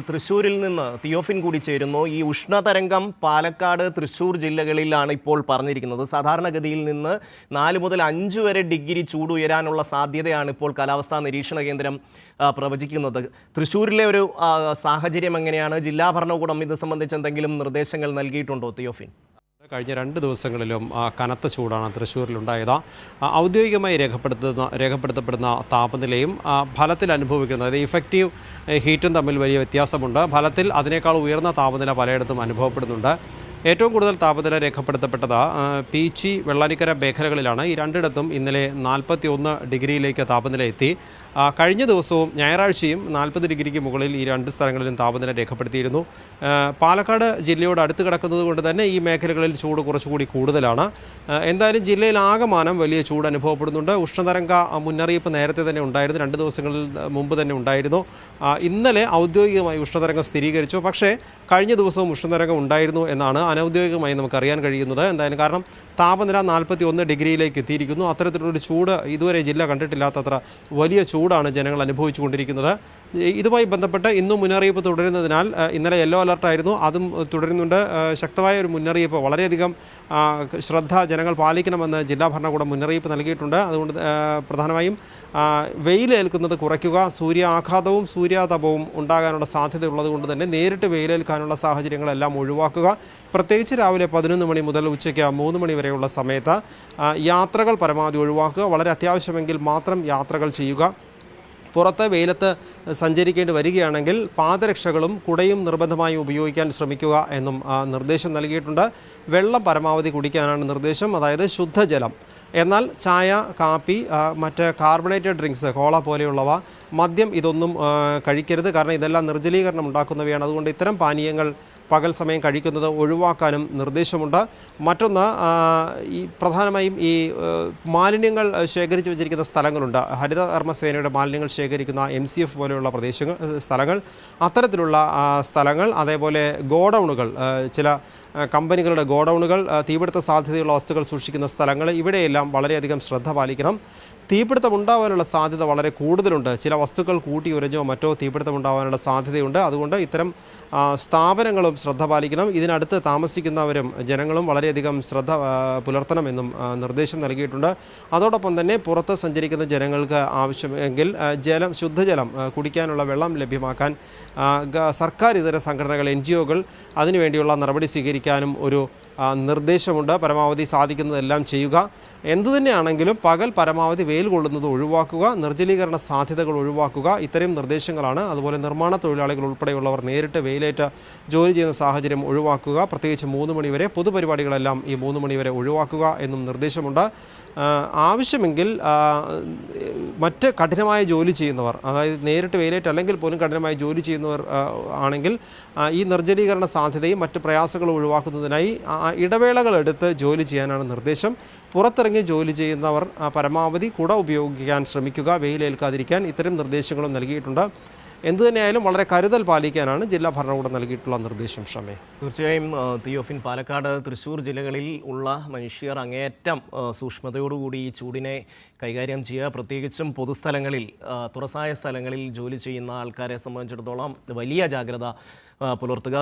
തൃശ്ശൂരിൽ നിന്ന് തിയോഫിൻ കൂടി ചേരുന്നു. ഈ ഉഷ്ണതരംഗം പാലക്കാട്, തൃശ്ശൂർ ജില്ലകളിലാണ് ഇപ്പോൾ പറഞ്ഞിരിക്കുന്നത്. സാധാരണഗതിയിൽ നിന്ന് 4 മുതൽ 5 വരെ ഡിഗ്രി ചൂട് ഉയരാനുള്ള സാധ്യതയാണ് ഇപ്പോൾ കാലാവസ്ഥാ നിരീക്ഷണ കേന്ദ്രം പ്രവചിക്കുന്നത്. തൃശ്ശൂരിലെ ഒരു സാഹചര്യം എങ്ങനെയാണ്? ജില്ലാ ഭരണകൂടം ഇത് സംബന്ധിച്ച് എന്തെങ്കിലും നിർദ്ദേശങ്ങൾ നൽകിയിട്ടുണ്ടോ തിയോഫിൻ? കഴിഞ്ഞ 2 ദിവസങ്ങളിലും കനത്ത ചൂടാണ് തൃശ്ശൂരിലുണ്ടായത്. ഔദ്യോഗികമായി രേഖപ്പെടുത്തപ്പെടുന്ന താപനിലയും ഫലത്തിൽ അനുഭവിക്കുന്നത്, അതായത് ഇഫക്റ്റീവ് ഹീറ്റും തമ്മിൽ വലിയ വ്യത്യാസമുണ്ട്. ഫലത്തിൽ അതിനേക്കാൾ ഉയർന്ന താപനില പലയിടത്തും അനുഭവപ്പെടുന്നുണ്ട്. ഏറ്റവും കൂടുതൽ താപനില രേഖപ്പെടുത്തപ്പെട്ടത് പീച്ചി, വെള്ളാനിക്കര മേഖലകളിലാണ്. ഈ രണ്ടിടത്തും ഇന്നലെ 41 ഡിഗ്രിയിലേക്ക് താപനില എത്തി. കഴിഞ്ഞ ദിവസവും ഞായറാഴ്ചയും 40 ഡിഗ്രിക്ക് മുകളിൽ ഈ 2 സ്ഥലങ്ങളിലും താപനില രേഖപ്പെടുത്തിയിരുന്നു. പാലക്കാട് ജില്ലയോട് അടുത്ത് കിടക്കുന്നത് കൊണ്ട് തന്നെ ഈ മേഖലകളിൽ ചൂട് കുറച്ചുകൂടി കൂടുതലാണ്. എന്തായാലും ജില്ലയിൽ ആകമാനം വലിയ ചൂട് അനുഭവപ്പെടുന്നുണ്ട്. ഉഷ്ണതരംഗ മുന്നറിയിപ്പ് നേരത്തെ തന്നെ ഉണ്ടായിരുന്നു, 2 ദിവസങ്ങളിൽ മുമ്പ് തന്നെ ഉണ്ടായിരുന്നു. ഇന്നലെ ഔദ്യോഗികമായി ഉഷ്ണതരംഗം സ്ഥിരീകരിച്ചു. പക്ഷേ കഴിഞ്ഞ ദിവസവും ഉഷ്ണതരംഗം ഉണ്ടായിരുന്നു എന്നാണ് അനൗദ്യോഗികമായി നമുക്കറിയാൻ കഴിയുന്നത്. എന്തായാലും കാരണം താപനില 41 ഡിഗ്രിയിലേക്ക് എത്തിയിരിക്കുന്നു. അത്തരത്തിലുള്ളൊരു ചൂട് ഇതുവരെ ജില്ല കണ്ടിട്ടില്ലാത്തത്ര വലിയ ചൂടാണ് ജനങ്ങൾ അനുഭവിച്ചുകൊണ്ടിരിക്കുന്നത്. ഇതുമായി ബന്ധപ്പെട്ട് ഇന്നും മുന്നറിയിപ്പ് തുടരുന്നതിനാൽ ഇന്നലെ യെല്ലോ അലർട്ടായിരുന്നു, അതും തുടരുന്നുണ്ട്. ശക്തമായ ഒരു മുന്നറിയിപ്പ്, വളരെയധികം ശ്രദ്ധ ജനങ്ങൾ പാലിക്കണമെന്ന് ജില്ലാ ഭരണകൂടം മുന്നറിയിപ്പ് നൽകിയിട്ടുണ്ട്. അതുകൊണ്ട് പ്രധാനമായും വെയിലേൽക്കുന്നത് കുറയ്ക്കുക, സൂര്യാഘാതവും സൂര്യാതപവും ഉണ്ടാകാനുള്ള സാധ്യതയുള്ളത് കൊണ്ട് തന്നെ നേരിട്ട് വെയിലേൽക്കാനുള്ള സാഹചര്യങ്ങളെല്ലാം ഒഴിവാക്കുക. പ്രത്യേകിച്ച് രാവിലെ 11 മണി മുതൽ ഉച്ചയ്ക്ക് 3 മണി വരെയുള്ള സമയത്ത് യാത്രകൾ പരമാവധി ഒഴിവാക്കുക. വളരെ അത്യാവശ്യമെങ്കിൽ മാത്രം യാത്രകൾ ചെയ്യുക. പുറത്ത് വെയിലത്ത് സഞ്ചരിക്കേണ്ടി വരികയാണെങ്കിൽ പാദരക്ഷകളും കുടയും നിർബന്ധമായും ഉപയോഗിക്കാൻ ശ്രമിക്കുക എന്നും നിർദ്ദേശം നൽകിയിട്ടുണ്ട്. വെള്ളം പരമാവധി കുടിക്കാനാണ് നിർദ്ദേശം, അതായത് ശുദ്ധജലം. എന്നാൽ ചായ, കാപ്പി, മറ്റ് കാർബണേറ്റഡ് ഡ്രിങ്ക്സ്, കോള പോലെയുള്ളവ, മദ്യം ഇതൊന്നും കഴിക്കരുത്. കാരണം ഇതെല്ലാം നിർജ്ജലീകരണം ഉണ്ടാക്കുന്നവയാണ്. അതുകൊണ്ട് ഇത്തരം പാനീയങ്ങൾ പകൽ സമയം കഴിക്കുന്നത് ഒഴിവാക്കാനും നിർദ്ദേശമുണ്ട്. മറ്റൊന്ന്, ഈ പ്രധാനമായും ഈ മാലിന്യങ്ങൾ ശേഖരിച്ച് വെച്ചിരിക്കുന്ന സ്ഥലങ്ങളുണ്ട്. ഹരിതകർമ്മസേനയുടെ മാലിന്യങ്ങൾ ശേഖരിക്കുന്ന MCF പോലെയുള്ള സ്ഥലങ്ങൾ, അത്തരത്തിലുള്ള സ്ഥലങ്ങൾ, അതേപോലെ ഗോഡൗണുകൾ, ചില കമ്പനികളുടെ ഗോഡൗണുകൾ, തീപിടുത്ത സാധ്യതയുള്ള വസ്തുക്കൾ സൂക്ഷിക്കുന്ന സ്ഥലങ്ങൾ, ഇവിടെയെല്ലാം വളരെയധികം ശ്രദ്ധ പാലിക്കണം. തീപിടുത്തം ഉണ്ടാകാനുള്ള സാധ്യത വളരെ കൂടുതലുണ്ട്. ചില വസ്തുക്കൾ കൂട്ടി ഉരഞ്ഞോ മറ്റോ തീപിടുത്തം ഉണ്ടാകാനുള്ള സാധ്യതയുണ്ട്. അതുകൊണ്ട് ഇത്തരം സ്ഥാപനങ്ങളും ശ്രദ്ധ പാലിക്കണം. ഇതിനടുത്ത് താമസിക്കുന്നവരും ജനങ്ങളും വളരെയധികം ശ്രദ്ധ പുലർത്തണമെന്നും നിർദ്ദേശം നൽകിയിട്ടുണ്ട്. അതോടൊപ്പം തന്നെ പുറത്ത് സഞ്ചരിക്കുന്ന ജനങ്ങൾക്ക് ആവശ്യമെങ്കിൽ ശുദ്ധജലം, കുടിക്കാനുള്ള വെള്ളം ലഭ്യമാക്കാൻ സർക്കാർ ഇതര സംഘടനകൾ, NGOകൾ അതിനുവേണ്ടിയുള്ള നടപടി സ്വീകരിക്കാനും ഒരു നിർദ്ദേശമുണ്ട്. പരമാവധി സാധിക്കുന്നതെല്ലാം ചെയ്യുക. എന്തുതന്നെയാണെങ്കിലും പകൽ പരമാവധി വെയിൽ കൊള്ളുന്നത് ഒഴിവാക്കുക, നിർജ്ജലീകരണ സാധ്യതകൾ ഒഴിവാക്കുക. ഇത്തരം നിർദ്ദേശങ്ങളാണ്. അതുപോലെ നിർമ്മാണ തൊഴിലാളികൾ ഉൾപ്പെടെയുള്ളവർ നേരിട്ട് വെയിലേറ്റ് ജോലി ചെയ്യുന്ന സാഹചര്യം ഒഴിവാക്കുക. പ്രത്യേകിച്ച് 3 മണി വരെ, പൊതുപരിപാടികളെല്ലാം ഈ 3 മണി വരെ ഒഴിവാക്കുക എന്നും നിർദ്ദേശമുണ്ട്. ആവശ്യമെങ്കിൽ മറ്റ് കഠിനമായ ജോലി ചെയ്യുന്നവർ, അതായത് നേരിട്ട് വെയിലേറ്റ് അല്ലെങ്കിൽ പോലും കഠിനമായ ജോലി ചെയ്യുന്നവർ ആണെങ്കിൽ ഈ നിർജ്ജലീകരണ സാധ്യതയും മറ്റ് പ്രയാസങ്ങളും ഒഴിവാക്കുന്നതിനായി ഇടവേളകൾ എടുത്ത് ജോലി ചെയ്യാനാണ് നിർദ്ദേശം. പുറത്തിറങ്ങി ജോലി ചെയ്യുന്നവർ പരമാവധി കുട ഉപയോഗിക്കാൻ ശ്രമിക്കുക, വെയിലേൽക്കാതിരിക്കാൻ. ഇത്തരം നിർദ്ദേശങ്ങളും നൽകിയിട്ടുണ്ട്. എന്തുതന്നെയായാലും വളരെ കരുതൽ പാലിക്കാനാണ് ജില്ലാ ഭരണകൂടം നൽകിയിട്ടുള്ള നിർദ്ദേശം. ഷമേ, തീർച്ചയായും തിയോഫിൻ, പാലക്കാട്, തൃശ്ശൂർ ജില്ലകളിൽ ഉള്ള മനുഷ്യർ അങ്ങേയറ്റം സൂക്ഷ്മതയോടുകൂടി ഈ ചൂടിനെ കൈകാര്യം ചെയ്യുക. പ്രത്യേകിച്ചും പൊതുസ്ഥലങ്ങളിൽ, തുറസായ സ്ഥലങ്ങളിൽ ജോലി ചെയ്യുന്ന ആൾക്കാരെ സംബന്ധിച്ചിടത്തോളം വലിയ ജാഗ്രത പുലർത്തുക.